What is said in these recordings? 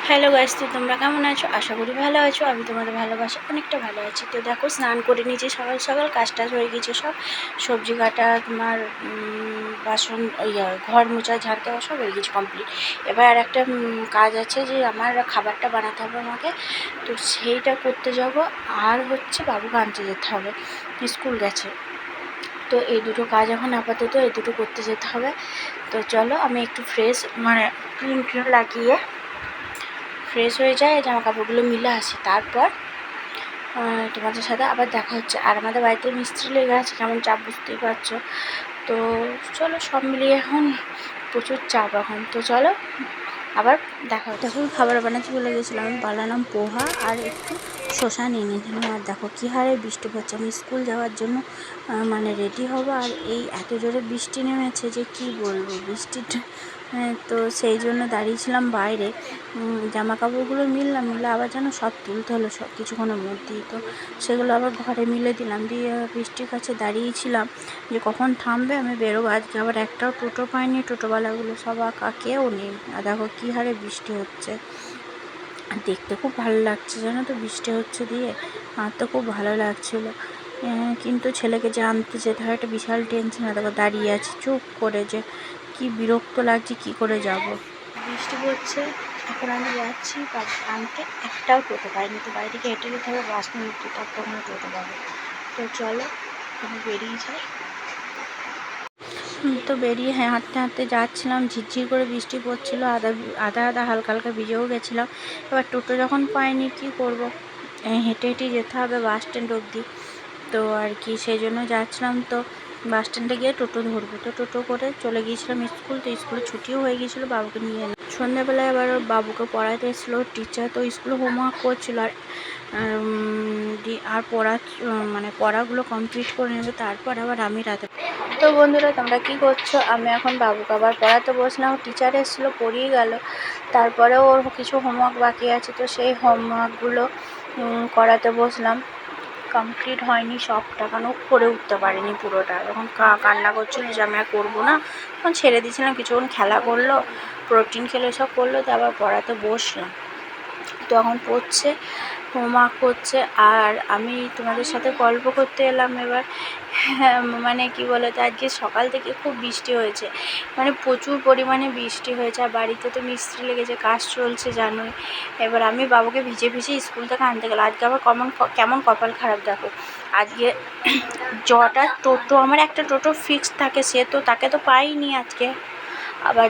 Hello guys, তো তোমরা কেমন আছো? আশা করি ভালো আছো। আমি তোমাদের ভালোবাসা অনেকটা ভালো আছি। তো দেখো, স্নান করে নিয়েছি সকাল সকাল, কাজ টাজ হয়ে গেছে সব, সবজি কাটা, তোমার বাসন, ঘর মোছা, ঝাড় দেওয়া সব হয়ে গেছে কমপ্লিট। এবার আর একটা কাজ আছে, যে আমার খাবারটা বানাতে হবে আমাকে, তো সেইটা করতে যাব। আর হচ্ছে বাবুকে আনতে যেতে হবে, স্কুল গেছে। তো এই দুটো কাজ এখন আপাতত এই দুটো করতে যেতে হবে। তো চলো আমি একটু ফ্রেশ, মানে ক্রিম লাগিয়ে ফ্রেশ হয়ে যায়, জামা কাপড়গুলো মিলে আসি, তারপর তোমাদের সাথে আবার দেখা হচ্ছে। আর আমাদের বাড়িতে মিস্ত্রি লেগে আছে, কেমন চাপ বুঝতেই পারছো। তো চলো, সব মিলিয়ে এখন প্রচুর চাপ এখন। তো চলো আবার দেখা হচ্ছে। তখন খাবার বানাতে চলে গেছিলাম, আমি বানালাম পোহা আর একটু শসা নিয়ে নিয়েছিলাম। আর দেখো কী হারে বৃষ্টি পড়ছে, আমি স্কুল যাওয়ার জন্য মানে রেডি হবো, আর এই এত জোরে বৃষ্টি নেমেছে যে কি বলবো বৃষ্টিটা। তো সেই জন্য দাঁড়িয়েছিলাম বাইরে, জামা কাপড়গুলো মিলে আবার যেন সব তুলতে হলো সব কিছুক্ষণের মধ্যেই। তো সেগুলো আবার ঘরে মিলে দিলাম, দিয়ে বৃষ্টির কাছে দাঁড়িয়েছিলাম যে কখন থামবে আমি বেরোবো। আজকে আবার একটাও টোটো পাইনি, টোটোওয়ালাগুলো সব কেউ নেই। আর দেখো কী হারে বৃষ্টি হচ্ছে, দেখতে খুব ভালো লাগছে জানো তো, বৃষ্টি হচ্ছে দিয়ে আমার তো খুব ভালো লাগছিলো। কিন্তু ছেলেকে যে আনতে যেতে হয় একটা বিশাল টেনশন। দেখো দাঁড়িয়ে আছি চুপ করে, যে কি বিরক্ত লাগছে, কি করে যাব। বৃষ্টি পড়ছে, এখন আমি যাচ্ছি আনতে, একটাও টোটো পাইনি। তো বাড়ি থেকে হেঁটে যেতে হবে 5 মিনিট, ততক্ষণে টোটো পাবো। তো চলো আমি বেরিয়ে যাই। তো বেরিয়ে হাঁটতে হাঁটতে যাচ্ছিলাম, ঝিরঝির করে বৃষ্টি পড়ছিল, আধা আধা হালকা হালকা ভিজেও গেছিলাম। এবার টোটো যখন পাইনি কী করব, হেঁটে হেঁটেই যেতে হবে বাস স্ট্যান্ড অবধি। তো আর কি সেই জন্য যাচ্ছিলাম। তো বাস স্ট্যান্ডে গিয়ে টোটো ধরবো, তো টোটো করে চলে গিয়েছিলাম স্কুল। তো স্কুলে ছুটিও হয়ে গিয়েছিলো, বাবুকে নিয়ে এলাম। সন্ধ্যাবেলায় আবার বাবুকে পড়াতে এসেছিলো টিচার, তো স্কুলে হোমওয়ার্ক করছিলো। আর মানে পড়াগুলো কমপ্লিট করে নেবে, তারপর আবার আমি রাতে। তো বন্ধুরা, তোমরা কি করছো? আমি এখন বাবুকে আবার পড়াতে বসলাম, টিচার এসেছিলো, পড়িয়ে গেল। তারপরেও ওর কিছু হোমওয়ার্ক বাকি আছে, তো সেই হোমওয়ার্কগুলো করাতে বসলাম। কমপ্লিট হয়নি সবটা, কারণ করে উঠতে পারিনি পুরোটা। যখন কান্না করছিলো যে আমি আর করবো না, তখন ছেড়ে দিয়েছিলাম। কিছুক্ষণ খেলা করলো, প্রোটিন খেলে সব করলো, তো আবার পড়াতে বসলাম। তো এখন পড়ছে, হোমওয়ার্ক করছে, আর আমি তোমাদের সাথে গল্প করতে এলাম এবার। মানে কি বলো তো, আজকে সকাল থেকে খুব বৃষ্টি হয়েছে, মানে প্রচুর পরিমাণে বৃষ্টি হয়েছে। আর বাড়িতে তো মিস্ত্রি লেগেছে, কাজ চলছে জানোই। এবার আমি বাবুকে ভিজে স্কুল থেকে আনতে গেলাম। আজকে আবার কেমন কপাল খারাপ দেখো, আজকে জটা টোটো, আমার একটা টোটো ফিক্স থাকে, তাকে তো পাইনি আজকে। আবার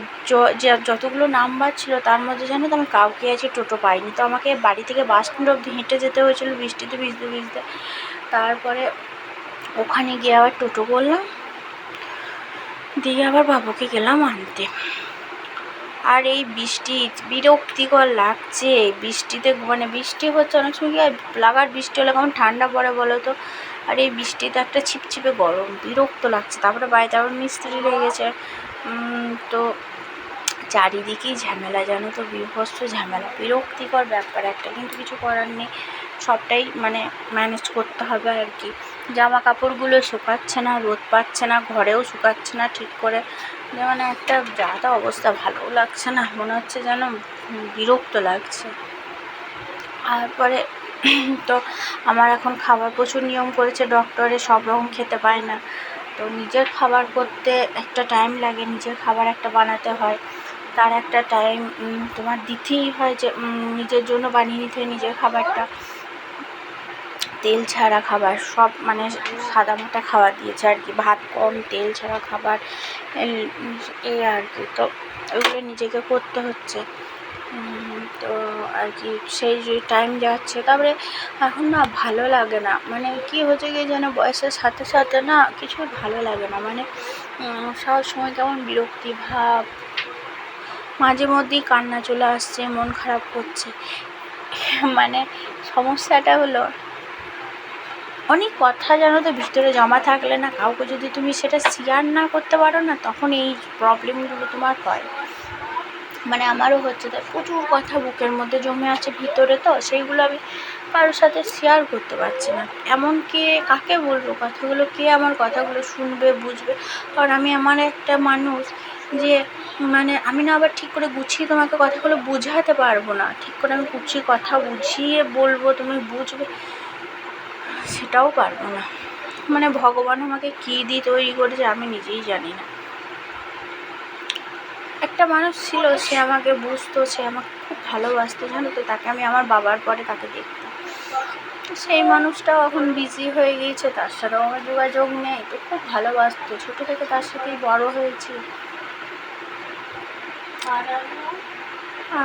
যতগুলো নাম্বার ছিল তার মধ্যে জানো তো আমি কাউকে আজকে টোটো পাইনি। তো আমাকে বাড়ি থেকে বাস স্ট্যান্ড অবধি হেঁটে যেতে হয়েছিলো বৃষ্টিতে ভিজতে। তারপরে ওখানে গিয়ে আবার টোটো করলাম, দিয়ে আবার বাবুকে গেলাম আনতে। আর এই বৃষ্টি বিরক্তিকর লাগছে, বৃষ্টিতে মানে বৃষ্টি হচ্ছে, অনেক সময় লাগার বৃষ্টি হলে কেমন ঠান্ডা পড়ে বলো তো। আর এই বৃষ্টিতে একটা ছিপছিপে গরম, বিরক্ত লাগছে। তারপরে বাড়িতে আবার মিস্ত্রি লেগেছে। তো চারিদিকেই ঝামেলা জানো তো, বিভৎস ঝামেলা, বিরক্তিকর ব্যাপার একটা, কিন্তু কিছু করার নেই, সবটাই মানে ম্যানেজ করতে হবে আর কি। জামা কাপড়গুলো শুকাচ্ছে না, রোদ পাচ্ছে না, ঘরেও শুকাচ্ছে না ঠিক করে, মানে একটা যা অবস্থা, ভালোও লাগছে না, মনে হচ্ছে যেন বিরক্ত লাগছে। তারপরে তো আমার এখন খাবার প্রচুর নিয়ম করেছে ডক্টরে, সব রকম খেতে পায় না। তো নিজের খাবার করতে একটা টাইম লাগে, নিজের খাবার একটা বানাতে হয়, তার একটা টাইম তোমার দিতেই হয়, যে নিজের জন্য বানিয়ে নিতে হয় নিজের খাবারটা। তেল ছাড়া খাবার সব, মানে সাদামাটা খাবার দিয়েছে আর কি, ভাত কম, তেল ছাড়া খাবার, এই আর কি। তো ওইগুলো নিজেকে করতে হচ্ছে। তো আর কি সেই যে টাইম যাচ্ছে। তারপরে এখন না ভালো লাগে না, মানে কি হচ্ছে কি যেন বয়সের সাথে সাথে না কিছু ভালো লাগে না, মানে সব সময় কেমন বিরক্তি ভাব, মাঝে মধ্যেই কান্না চলে আসছে, মন খারাপ করছে। মানে সমস্যাটা হলো, অনেক কথা জানো তো ভিতরে জমা থাকলে না, কাউকে যদি তুমি সেটা শেয়ার না করতে পারো না, তখন এই প্রবলেমগুলো তোমার হয়। মানে আমারও হচ্ছে, তাই প্রচুর কথা বুকের মধ্যে জমে আছে ভিতরে, তো সেইগুলো আমি কারোর সাথে শেয়ার করতে পারছি না। এমনকি কাকে বলবো কথাগুলো, কে আমার কথাগুলো শুনবে বুঝবে, কারণ আমি আমার একটা মানুষ, যে মানে আমি না আবার ঠিক করে গুছিয়ে তোমাকে কথাগুলো বোঝাতে পারবো না, ঠিক করে আমি গুছিয়ে কথা বুঝিয়ে বলবো তুমি বুঝবে সেটাও পারবো না। মানে ভগবান আমাকে কী দিয়ে তৈরি করেছে আমি নিজেই জানি না। একটা মানুষ ছিল, সে আমাকে বুঝতো, সে আমাকে খুব ভালোবাসতো, জানো তো, তাকে আমি আমার বাবার পরে তাকে দেখতাম। তো সেই মানুষটাও এখন বিজি হয়ে গিয়েছে, তার সাথেও আমার যোগাযোগ নেই। তো খুব ভালোবাসতো, ছোটো থেকে তার সাথেই বড় হয়েছি।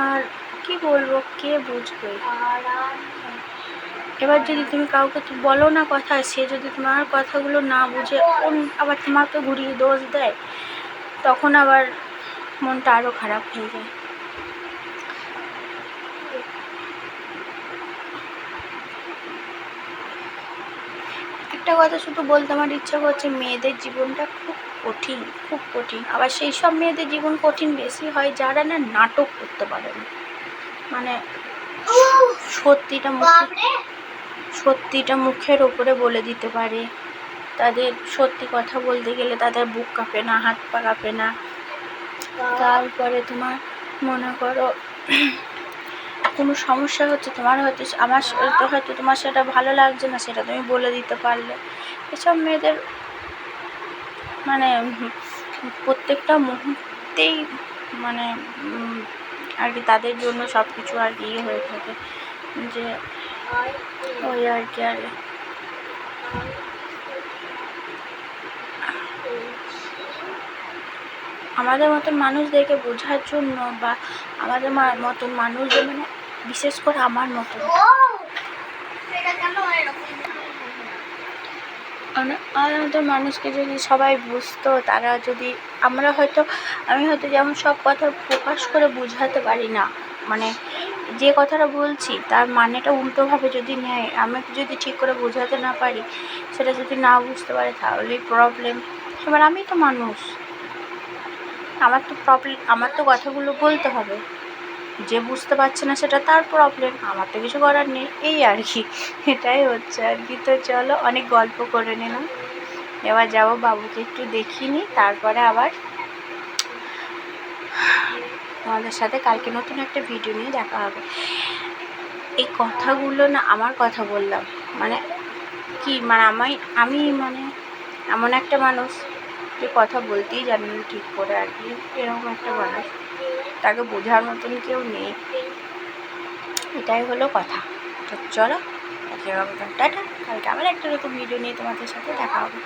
আর কি বলবো, কে বুঝবে। এবার যদি তুমি কাউকে বলো না কথা, সে যদি তোমার কথাগুলো না বুঝে আবার তোমাকে ঘুরিয়ে দোষ দেয়, তখন আবার মনটা আরও খারাপ হয়ে যায়। একটা কথা শুধু বলতে আমার ইচ্ছা করছে, মেয়েদের জীবনটা খুব কঠিন, খুব কঠিন। আবার সেই সব মেয়েদের জীবন কঠিন বেশি হয় যারা না নাটক করতে পারে না, মানে সত্যিটা মুখের ওপরে বলে দিতে পারে। তাদের সত্যি কথা বলতে গেলে তাদের বুক কাঁপে না, হাত পা কাঁপে না। তারপরে তোমার মনে করো কোনো সমস্যা হচ্ছে, তোমার হয়তো হয়তো তোমার সেটা ভালো লাগছে না, সেটা তুমি বলে দিতে পারলে। এসব মেয়েদের মানে প্রত্যেকটা মুহূর্তেই মানে আর কি তাদের জন্য সব কিছু আর কি হয়ে থাকে, যে ওই আর কি। আর আমাদের মতন মানুষদেরকে বোঝার জন্য, বা আমাদের মতন মানুষদের, মানে বিশেষ করে আমার মতন আমাদের মতন মানুষকে যদি সবাই বুঝতো, তারা যদি আমি হয়তো যেমন সব কথা প্রকাশ করে বোঝাতে পারি না, মানে যে কথাটা বলছি তার মানেটা উল্টোভাবে যদি নেয়, আমাকে যদি ঠিক করে বোঝাতে না পারি, সেটা যদি না বুঝতে পারে, তাহলেই প্রবলেম। এবার আমি তো মানুষ, আমার তো কথাগুলো বলতে হবে। যে বুঝতে পারছে না সেটা তার প্রবলেম, আমার তো কিছু করার নেই। এই আর কি, এটাই হচ্ছে আর কি। তো চলো, অনেক গল্প করে নিলাম, এবার যাবো বাবুকে একটু দেখিয়ে নিই, তারপরে আবার তোমাদের সাথে কালকে নতুন একটা ভিডিও নিয়ে দেখা হবে। এই কথাগুলো না আমার কথা বললাম, মানে কি, মানে আমি মানে এমন একটা মানুষ যে কথা বলতেই জানি না ঠিক করে আর কি, এরকম একটা মানুষ, তাকে বোঝার মতন কেউ নেই। এটাই হলো কথা। তো চলো, টাটা, কালকে আবার একটা নতুন ভিডিও নিয়ে তোমাদের সাথে দেখা হবে।